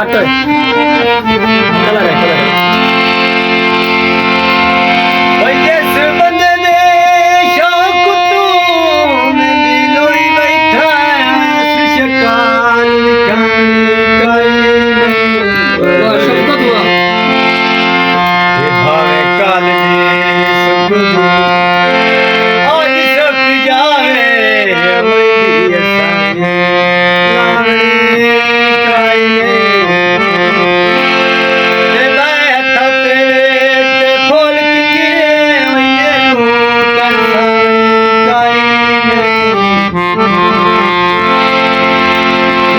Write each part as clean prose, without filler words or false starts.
हट कलर है भाई जिस बंदे ने शौक तू मेरी लोई बैठा शिकार वाह शब्द हुआ भावे काल आज सब जावे वही सारी लावणी काई ते बैठ ते फूल किरे वही को काई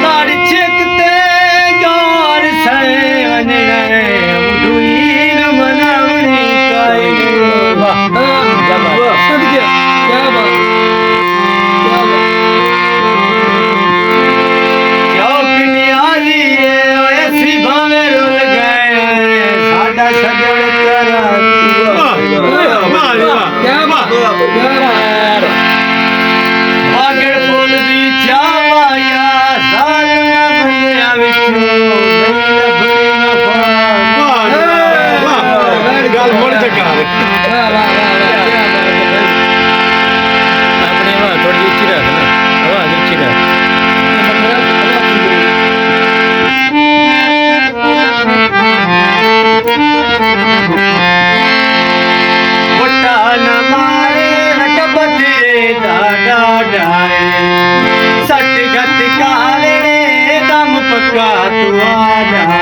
लाड़ छिकते गार से वने उडुई मनावणी काई वाह क्या बात क्या बात शौक नियाली ऐसी भावे रुल गए साडा सजन करा क्या बात यार आगड़ फूल भी चावाया साल बंदिया विचू गल मोड़ चक्का वाह वाह वाह क्या बात है भाई अपने वहाँ थोड़ी ऊंची रख ना आवाज ऊंची रख मोटा न मारे हटपति दादा डाए सट गत काले दम पक्का तू आ जा